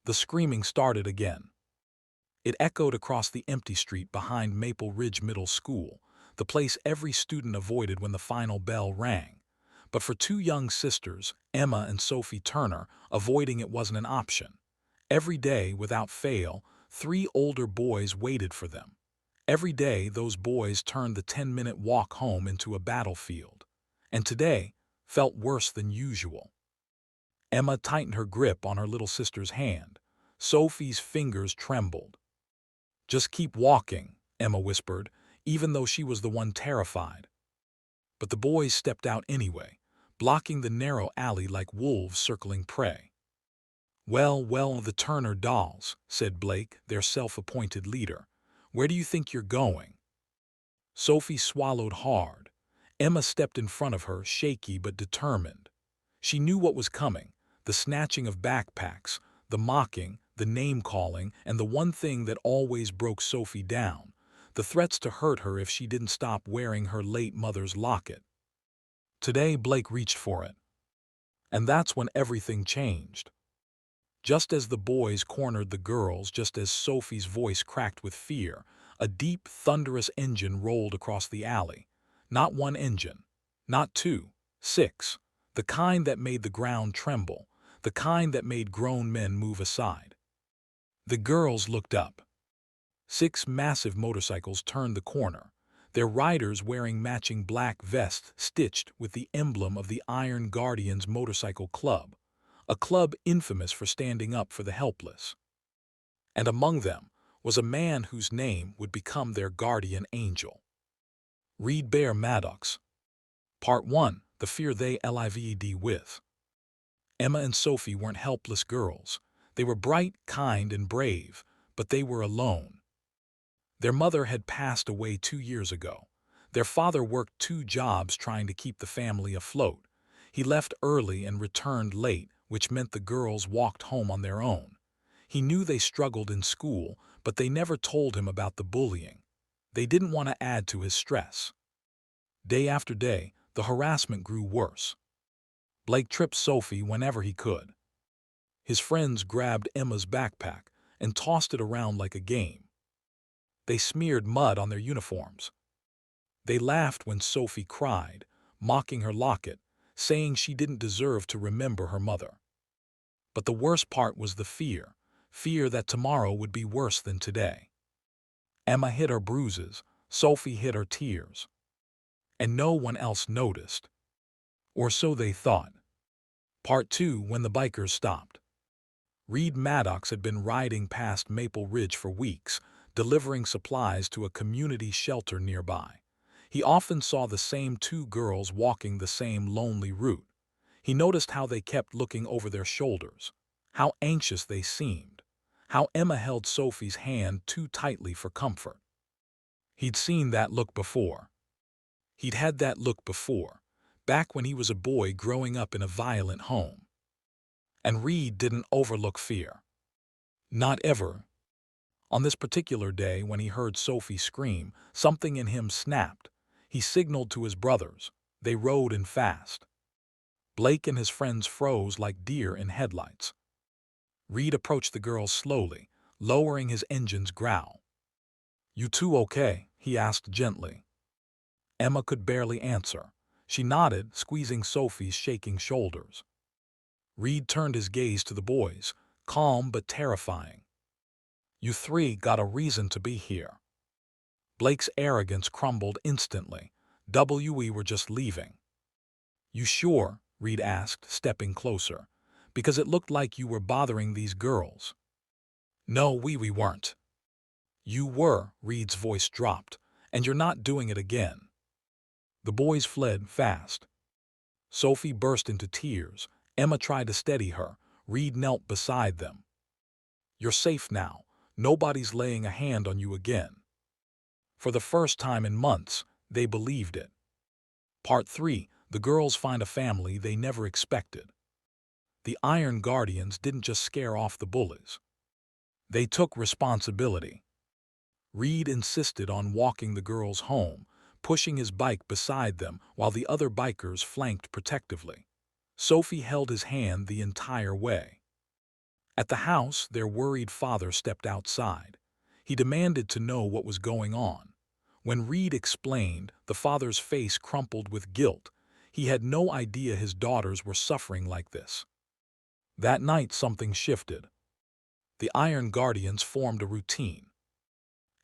The screaming started again. It echoed across the empty street behind Maple Ridge Middle School, the place every student avoided when the final bell rang. But for two young sisters, Emma and Sophie Turner, avoiding it wasn't an option. Every day, without fail, three older boys waited for them. Every day, those boys turned the 10-minute walk home into a battlefield. And today felt worse than usual. Emma tightened her grip on her little sister's hand. Sophie's fingers trembled. "Just keep walking," Emma whispered, even though she was the one terrified. But the boys stepped out anyway, blocking the narrow alley like wolves circling prey. "Well, well, the Turner dolls," said Blake, their self-appointed leader. "Where do you think you're going?" Sophie swallowed hard. Emma stepped in front of her, shaky but determined. She knew what was coming: the snatching of backpacks, the mocking, the name-calling, and the one thing that always broke Sophie down: the threats to hurt her if she didn't stop wearing her late mother's locket. Today, Blake reached for it. And that's when everything changed. Just as the boys cornered the girls, just as Sophie's voice cracked with fear, a deep, thunderous engine rolled across the alley. Not one engine, not two, 6. The kind that made the ground tremble, the kind that made grown men move aside. The girls looked up. 6 massive motorcycles turned the corner, their riders wearing matching black vests stitched with the emblem of the Iron Guardians Motorcycle Club, a club infamous for standing up for the helpless. And among them was a man whose name would become their guardian angel. Reed Bear Maddox. Part 1. The Fear They Lived With. Emma and Sophie weren't helpless girls. They were bright, kind, and brave, but they were alone. Their mother had passed away 2 years ago. Their father worked 2 jobs trying to keep the family afloat. He left early and returned late, which meant the girls walked home on their own. He knew they struggled in school, but they never told him about the bullying. They didn't want to add to his stress. Day after day, the harassment grew worse. Blake tripped Sophie whenever he could. His friends grabbed Emma's backpack and tossed it around like a game. They smeared mud on their uniforms. They laughed when Sophie cried, mocking her locket, saying she didn't deserve to remember her mother. But the worst part was the fear that tomorrow would be worse than today. Emma hid her bruises, Sophie hid her tears. And no one else noticed. Or so they thought. Part 2. When the bikers stopped. Reed Maddox had been riding past Maple Ridge for weeks, delivering supplies to a community shelter nearby. He often saw the same 2 girls walking the same lonely route. He noticed how they kept looking over their shoulders, how anxious they seemed, how Emma held Sophie's hand too tightly for comfort. He'd seen that look before. He'd had that look before, back when he was a boy growing up in a violent home. And Reed didn't overlook fear. Not ever. On this particular day, when he heard Sophie scream, something in him snapped. He signaled to his brothers. They rode in fast. Blake and his friends froze like deer in headlights. Reed approached the girls slowly, lowering his engine's growl. "You two okay?" he asked gently. Emma could barely answer. She nodded, squeezing Sophie's shaking shoulders. Reed turned his gaze to the boys, calm but terrifying. "You 3 got a reason to be here." Blake's arrogance crumbled instantly. "We were just leaving." "You sure?" Reed asked, stepping closer. "Because it looked like you were bothering these girls." "No, we weren't." "You were," Reed's voice dropped, "and you're not doing it again." The boys fled fast. Sophie burst into tears. Emma tried to steady her. Reed knelt beside them. "You're safe now. Nobody's laying a hand on you again." For the first time in months, they believed it. Part 3. The girls find a family they never expected. The Iron Guardians didn't just scare off the bullies. They took responsibility. Reed insisted on walking the girls home, pushing his bike beside them while the other bikers flanked protectively. Sophie held his hand the entire way. At the house, their worried father stepped outside. He demanded to know what was going on. When Reed explained, the father's face crumpled with guilt. He had no idea his daughters were suffering like this. That night, something shifted. The Iron Guardians formed a routine.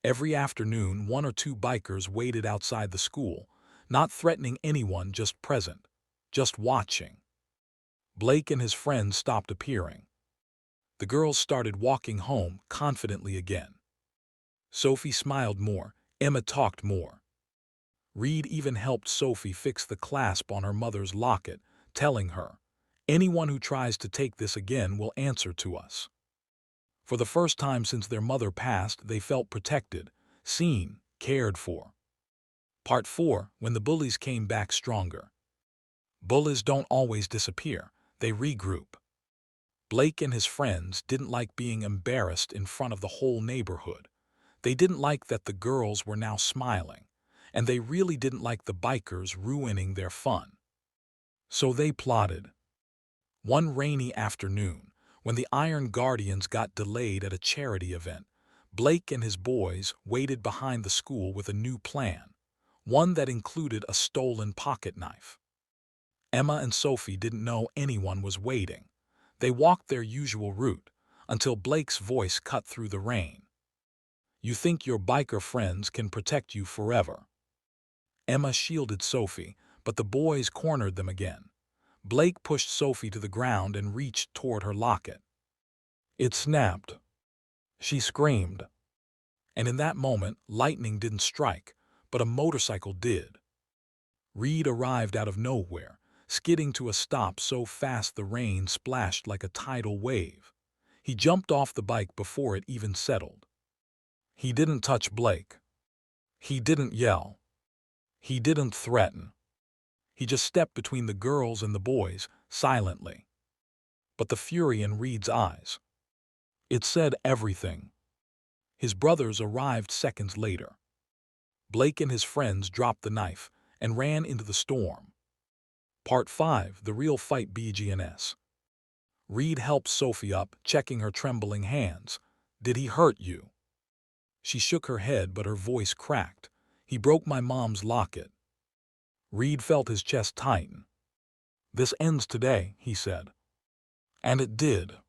Every afternoon, one or two bikers waited outside the school, not threatening anyone, just present, just watching. Blake and his friends stopped appearing. The girls started walking home confidently again. Sophie smiled more, Emma talked more. Reed even helped Sophie fix the clasp on her mother's locket, telling her, "Anyone who tries to take this again will answer to us." For the first time since their mother passed, they felt protected, seen, cared for. Part 4, when the bullies came back stronger. Bullies don't always disappear, they regroup. Blake and his friends didn't like being embarrassed in front of the whole neighborhood. They didn't like that the girls were now smiling, and they really didn't like the bikers ruining their fun. So they plotted. One rainy afternoon, when the Iron Guardians got delayed at a charity event, Blake and his boys waited behind the school with a new plan, one that included a stolen pocket knife. Emma and Sophie didn't know anyone was waiting. They walked their usual route until Blake's voice cut through the rain. "You think your biker friends can protect you forever?" Emma shielded Sophie, but the boys cornered them again. Blake pushed Sophie to the ground and reached toward her locket. It snapped. She screamed. And in that moment, lightning didn't strike, but a motorcycle did. Reed arrived out of nowhere, skidding to a stop so fast the rain splashed like a tidal wave. He jumped off the bike before it even settled. He didn't touch Blake. He didn't yell. He didn't threaten. He just stepped between the girls and the boys, silently. But the fury in Reed's eyes, it said everything. His brothers arrived seconds later. Blake and his friends dropped the knife and ran into the storm. Part 5, the real fight begins. Reed helped Sophie up, checking her trembling hands. "Did he hurt you?" She shook her head, but her voice cracked. "He broke my mom's locket." Reed felt his chest tighten. "This ends today," he said. And it did.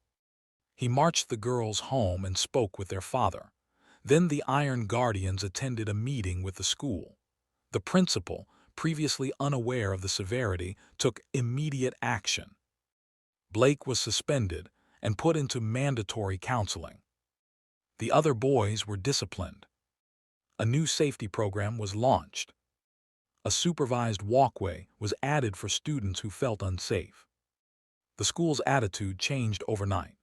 He marched the girls home and spoke with their father. Then the Iron Guardians attended a meeting with the school. The principal, previously unaware of the severity, took immediate action. Blake was suspended and put into mandatory counseling. The other boys were disciplined. A new safety program was launched. A supervised walkway was added for students who felt unsafe. The school's attitude changed overnight.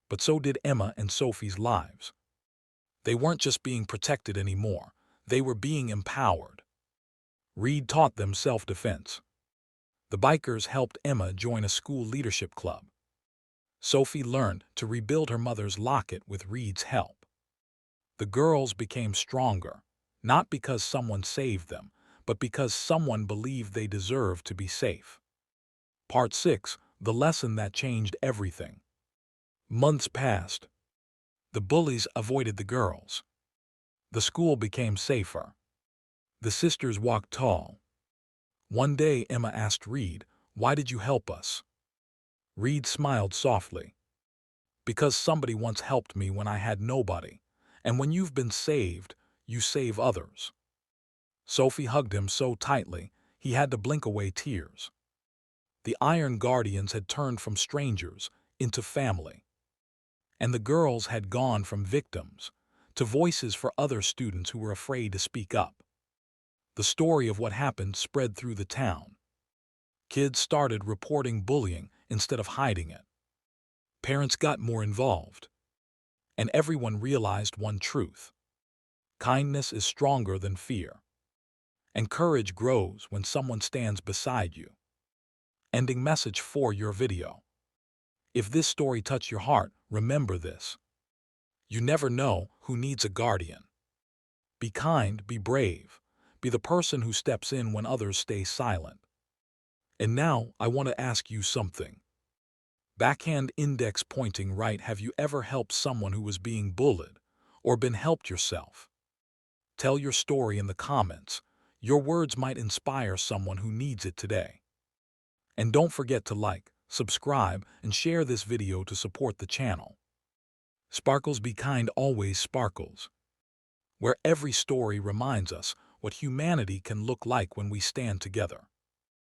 But so did Emma and Sophie's lives. They weren't just being protected anymore, they were being empowered. Reed taught them self-defense. The bikers helped Emma join a school leadership club. Sophie learned to rebuild her mother's locket with Reed's help. The girls became stronger, not because someone saved them, but because someone believed they deserved to be safe. Part 6, the lesson that changed everything. Months passed. The bullies avoided the girls. The school became safer. The sisters walked tall. One day Emma asked Reed, "Why did you help us?" Reed smiled softly. "Because somebody once helped me when I had nobody, and when you've been saved, you save others." Sophie hugged him so tightly, he had to blink away tears. The Iron Guardians had turned from strangers into family. And the girls had gone from victims to voices for other students who were afraid to speak up. The story of what happened spread through the town. Kids started reporting bullying instead of hiding it. Parents got more involved. And everyone realized one truth: kindness is stronger than fear. And courage grows when someone stands beside you. Ending message for your video. If this story touched your heart, remember this: you never know who needs a guardian. Be kind, be brave, be the person who steps in when others stay silent. And now I want to ask you something. Backhand index pointing right. Have you ever helped someone who was being bullied or been helped yourself? Tell your story in the comments. Your words might inspire someone who needs it today. And don't forget to like, subscribe, and share this video to support the channel. Sparkles be kind, always sparkles. Where every story reminds us what humanity can look like when we stand together.